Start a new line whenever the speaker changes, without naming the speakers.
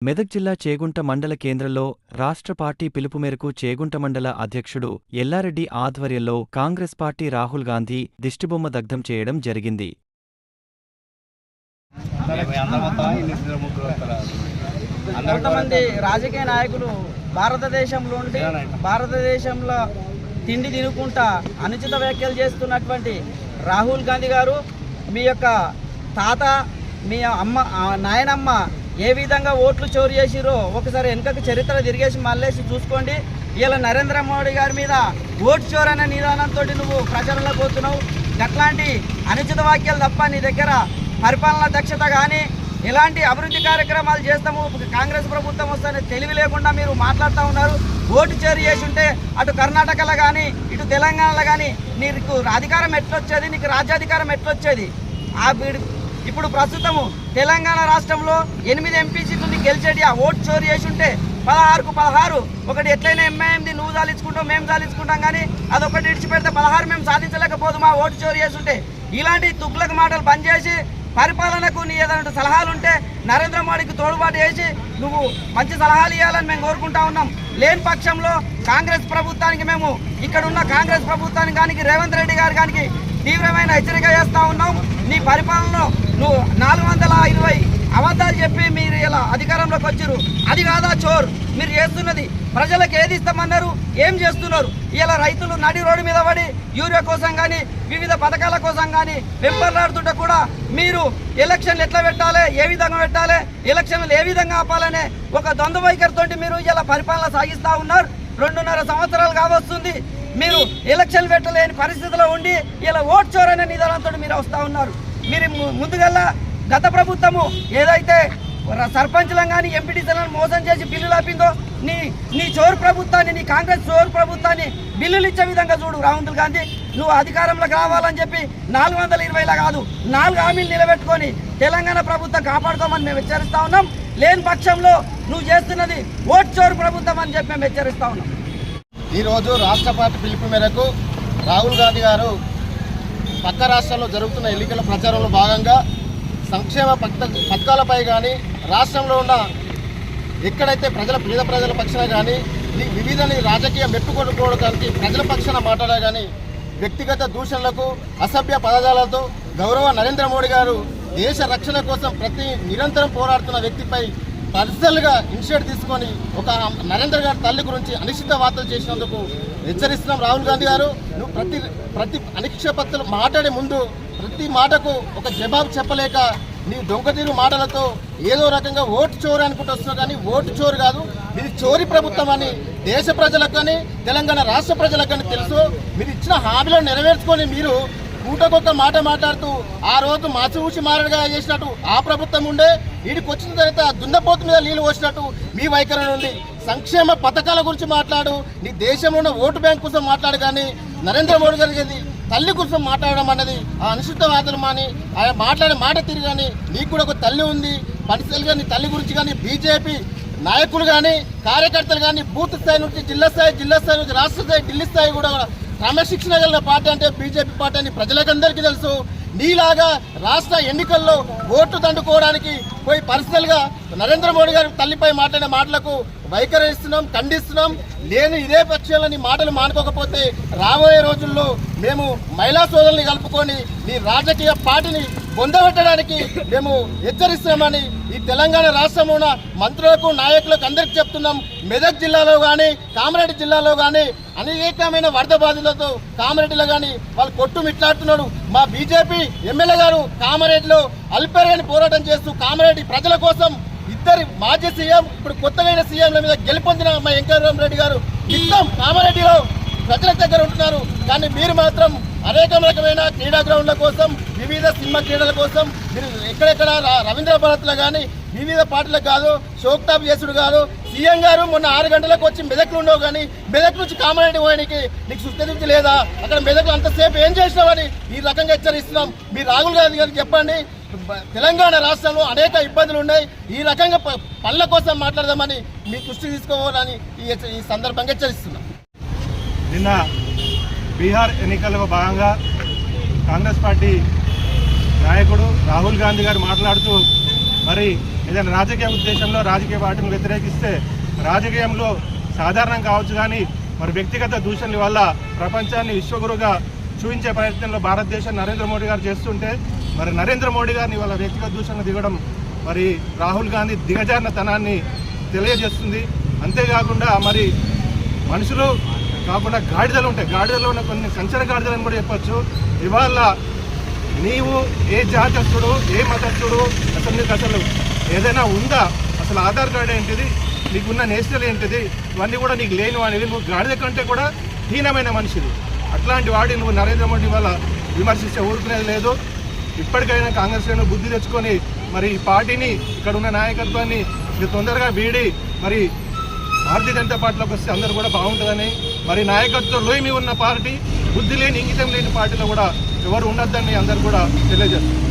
మెదక్ జిల్లా చేగుంట మండల కేంద్రంలో రాష్ట్ర పార్టీ పిలుపు మేరకు చేగుంట మండల అధ్యక్షుడు ఎల్లారెడ్డి ఆధ్వర్యంలో కాంగ్రెస్ పార్టీ రాహుల్ గాంధీ దిష్టిబొమ్మ దగ్ధం చేయడం జరిగింది.
కొంతమంది రాజకీయ నాయకులు భారతదేశంలో తిండి తినుకుంటా అనుచిత వ్యాఖ్యలు చేస్తున్నటువంటి రాహుల్ గాంధీ గారు, మీ యొక్క తాత, మీ నాయనమ్మ ఏ విధంగా ఓట్లు చోరీ చేసిరో ఒకసారి వెనుకకు చరిత్ర తిరిగేసి మళ్ళేసి చూసుకోండి. ఇలా నరేంద్ర మోడీ గారి మీద ఓటు చోరీ అనే నిదానంతో నువ్వు ప్రచారంలోకి పోతున్నావు. అట్లాంటి అనుచిత వాక్యాలు తప్ప నీ దగ్గర పరిపాలనా దక్షత కానీ ఎలాంటి అభివృద్ధి కార్యక్రమాలు చేస్తాము కాంగ్రెస్ ప్రభుత్వం వస్తేనే తెలివి లేకుండా మీరు మాట్లాడుతూ ఉన్నారు. ఓటు చోరీ చేసి ఉంటే అటు కర్ణాటకలో కానీ ఇటు తెలంగాణలో కానీ నీకు అధికారం ఎట్లొచ్చేది, నీకు రాజ్యాధికారం ఎట్లొచ్చేది? ఇప్పుడు ప్రస్తుతము తెలంగాణ రాష్ట్రంలో 8 ఎంపీ సీట్లు గెలిచేటి ఆ ఓటు చోరీ చేసి ఉంటే 16కు 16 ఒకటి ఎట్లయినా ఎంఐఎంది నువ్వు సాధించుకుంటావు మేము సాధించుకుంటాం, కానీ అదొకటి విడిచిపెడితే 16 మేము సాధించలేకపోదు మా ఓటు చోరీ చేసి ఉంటే. ఇలాంటి తుగ్లక్ మాటలు బంద్ చేసి పరిపాలనకు నీ ఏదైనా సలహాలు ఉంటే నరేంద్ర మోడీకి తోడుబాటు చేసి నువ్వు మంచి సలహాలు ఇవ్వాలని మేము కోరుకుంటా ఉన్నాం. లేని పక్షంలో కాంగ్రెస్ ప్రభుత్వానికి మేము ఇక్కడున్న కాంగ్రెస్ ప్రభుత్వానికి కానీ రేవంత్ రెడ్డి గారు కానీ తీవ్రమైన హెచ్చరిక చేస్తూ ఉన్నాం. నీ పరిపాలనలో నువ్వు 420 అబద్ధాలు చెప్పి మీరు ఇలా అధికారంలోకి వచ్చారు. అది కాదా చోర్? మీరు చేస్తున్నది ప్రజలకు ఏది ఇస్తామన్నారు, ఏం చేస్తున్నారు? ఇలా రైతులు నడి రోడ్డు మీద పడి యూరియా కోసం కానీ వివిధ పథకాల కోసం కానీ వెంపర్లాడుతుంటే కూడా మీరు ఎలక్షన్లు ఎట్లా పెట్టాలి, ఏ విధంగా పెట్టాలి, ఎలక్షన్లు ఏ విధంగా ఆపాలనే ఒక ద్వంద్వ వైఖరితో మీరు ఇలా పరిపాలన సాగిస్తూ ఉన్నారు. 2.5 సంవత్సరాలు కావస్తుంది. మీరు ఎలక్షన్లు పెట్టలేని పరిస్థితిలో ఉండి ఇలా ఓట్ చోర్ అనే నిదానంతో మీరు వస్తూ ఉన్నారు. మీరు ముందుగల్లా గత ప్రభుత్వము ఏదైతే సర్పంచ్లను కానీ ఎంపీటీసీలను మోసం చేసి బిల్లులు ఆపిందో నీ చోరు ప్రభుత్వాన్ని, నీ కాంగ్రెస్ చోరు ప్రభుత్వాన్ని బిల్లులు ఇచ్చే విధంగా చూడు రాహుల్ గాంధీ. నువ్వు అధికారంలోకి రావాలని చెప్పి 420లా కాదు 4 హామీలు నిలబెట్టుకొని తెలంగాణ ప్రభుత్వం కాపాడుకోమని మేము హెచ్చరిస్తూ ఉన్నాం. లేని పక్షంలో నువ్వు చేస్తున్నది ఓట్ చోరు ప్రభుత్వం అని చెప్పి మేము హెచ్చరిస్తూ ఉన్నాం.
ఈరోజు రాష్ట్ర పార్టీ పిలుపు మేరకు రాహుల్ గాంధీ గారు పక్క రాష్ట్రాల్లో జరుగుతున్న ఎన్నికల ప్రచారంలో భాగంగా సంక్షేమ పథకాలపై కానీ రాష్ట్రంలో ఉన్న ఎక్కడైతే పేద ప్రజల పక్షాన కానీ వివిధ రాజకీయ మెట్టుకొనుకోవడానికి ప్రజల పక్షాన మాట్లాడే కానీ వ్యక్తిగత దూషణలకు అసభ్య పదజాలతో గౌరవ నరేంద్ర మోడీ గారు దేశ రక్షణ కోసం నిరంతరం పోరాడుతున్న వ్యక్తిపై పర్సనల్గా ఇనిషియేట్ తీసుకొని ఒక నరేంద్ర గారి తల్లి గురించి అనిశ్చిత వార్తలు చేసినందుకు హెచ్చరిస్తున్నాం. రాహుల్ గాంధీ గారు, నువ్వు ప్రతి అనిక్షేపత్తలు మాట్లాడే ముందు ప్రతి మాటకు ఒక జవాబు చెప్పలేక నీ దొంగతీరు మాటలతో ఏదో రకంగా ఓటు చోరు అనుకుంటూ వస్తున్నావు. కానీ ఓటు చోరు కాదు, ఇది చోరీ ప్రభుత్వం అని దేశ ప్రజలకు కానీ తెలంగాణ రాష్ట్ర ప్రజలకు కానీ తెలుసు. మీరు ఇచ్చిన హామీలను నెరవేర్చుకొని మీరు పూటకొక్క మాట మాట్లాడుతూ ఆ రోజు మాసిఊసి మారడుగా చేసినట్టు ఆ ప్రభుత్వం ఉండే, వీడికి వచ్చిన తర్వాత దున్నపోతు మీద నీళ్ళు పోసినట్టు మీ వైఖరి ఉంది. సంక్షేమ పథకాల గురించి మాట్లాడు, నీ దేశంలో ఉన్న ఓటు బ్యాంక్ కోసం మాట్లాడు, కానీ నరేంద్ర మోడీ గారి తల్లి కోసం మాట్లాడడం అన్నది ఆ అనుచిత వాదన మాని ఆయన మాట్లాడే మాట తిరిగి. కానీ నీకు కూడా ఒక తల్లి ఉంది, పరిస్థితులు కానీ తల్లి గురించి కానీ బీజేపీ నాయకులు కానీ కార్యకర్తలు కానీ బూత్ స్థాయి నుంచి జిల్లా స్థాయి నుంచి రాష్ట్ర స్థాయి ఢిల్లీ స్థాయి కూడా క్రమశిక్షణ కలిగిన పార్టీ అంటే బీజేపీ పార్టీ అని ప్రజలకందరికీ తెలుసు. నీలాగా రాష్ట్ర ఎన్నికల్లో ఓట్లు దండుకోవడానికి పోయి పర్సనల్గా నరేంద్ర మోడీ గారి తల్లిపై మాట్లాడిన మాటలకు వైఖరిస్తున్నాం, ఖండిస్తున్నాం. లేని ఇదే పక్షంలో నీ మాటలు మానుకోకపోతే రాబోయే రోజుల్లో మేము మహిళా సోదరుల్ని కలుపుకొని నీ రాజకీయ పార్టీని పొందబెట్టడానికి మేము హెచ్చరిస్తున్నామని ఈ తెలంగాణ రాష్ట్రంలో ఉన్న మంత్రులకు నాయకులకు అందరికీ చెప్తున్నాం. మెదక్ జిల్లాలో కానీ కామారెడ్డి జిల్లాలో కానీ అనేకమైన వరద బాధితులతో కామారెడ్డిలో కానీ వాళ్ళు కొట్టుమిట్లాడుతున్నాడు. మా బీజేపీ ఎమ్మెల్యే గారు కామారెడ్డిలో అల్పేరని పోరాటం చేస్తూ కామారెడ్డి ప్రజల కోసం ఇద్దరు మాజీ సీఎం ఇప్పుడు కొత్తగా సీఎంల మీద గెలుపొందిన మా వెంకటరామరెడ్డి గారు నిత్యం కామారెడ్డిలో ప్రజల దగ్గర ఉంటున్నారు. కానీ మీరు మాత్రం అనేక రకమైన క్రీడా గ్రౌండ్ల కోసం వివిధ సినిమా క్రీడల కోసం మీరు ఎక్కడెక్కడ రవీంద్ర భారత్లో కానీ వివిధ పార్టీలకు కాదు షోక్టాప్ చేసుడు కాదు. సీఎం గారు మొన్న 6 గంటలకు వచ్చి మెదక్లు ఉండవు, కానీ మెదక్ నుంచి కామారెడ్డి పోయడానికి నీకు సుస్థితి లేదా? అక్కడ మెదక్లు అంతసేపు ఏం చేసినావని ఈ రకంగా హెచ్చరిస్తున్నాం. మీరు రాహుల్ గాంధీ గారికి చెప్పండి, తెలంగాణ రాష్ట్రంలో అనేక ఇబ్బందులు ఉన్నాయి, ఈ రకంగా పనుల కోసం మాట్లాడదామని మీ దృష్టి తీసుకోవాలని ఈ సందర్భంగా హెచ్చరిస్తున్నాం.
నిన్న బీహార్ ఎన్నికల్లో భాగంగా కాంగ్రెస్ పార్టీ నాయకుడు రాహుల్ గాంధీ గారు మాట్లాడుతూ మరి ఏదైనా రాజకీయ ఉద్దేశంలో రాజకీయ పార్టీని వ్యతిరేకిస్తే రాజకీయంలో సాధారణం కావచ్చు, కానీ మరి వ్యక్తిగత దూషణల వల్ల ప్రపంచాన్ని విశ్వగురుగా చూపించే ప్రయత్నంలో భారతదేశం నరేంద్ర మోడీ గారు చేస్తుంటే మరి నరేంద్ర మోడీ గారిని వాళ్ళ వ్యక్తిగత దూషణ దిగడం మరి రాహుల్ గాంధీ దిగజారిన తనాన్ని తెలియజేస్తుంది. అంతేకాకుండా మరి మనుషులు కాకుండా గాడిదలు ఉంటాయి, గాడిదలో ఉన్న కొన్ని సంచర గాడిదలని కూడా చెప్పచ్చు. ఇవాళ నీవు ఏ జాతస్తుడు, ఏ మతస్థుడు, అసలు నీకు అసలు ఏదైనా ఉందా, అసలు ఆధార్ కార్డు ఏంటిది, నీకున్న నేషనల్ ఏంటిది, ఇవన్నీ కూడా నీకు లేని వాడివి, నువ్వు గాడిద కంటే కూడా హీనమైన మనిషిది. అట్లాంటి వాడి నువ్వు నరేంద్ర మోడీ వల్ల విమర్శిస్తే ఊరుకునేది లేదు. ఇప్పటికైనా కాంగ్రెస్ శ్రేణులు బుద్ధి తెచ్చుకొని మరి ఈ పార్టీని, ఇక్కడ ఉన్న నాయకత్వాన్ని మీరు తొందరగా వీడి మరి భారతీయ జనతా పార్టీలోకి వస్తే అందరూ కూడా బాగుంటుందని, మరి నాయకత్వంలో మీ ఉన్న పార్టీ బుద్ధి లేని, ఇంగితం లేని పార్టీలో కూడా ఎవరు ఉండొద్దని అందరూ కూడా తెలియజేస్తారు.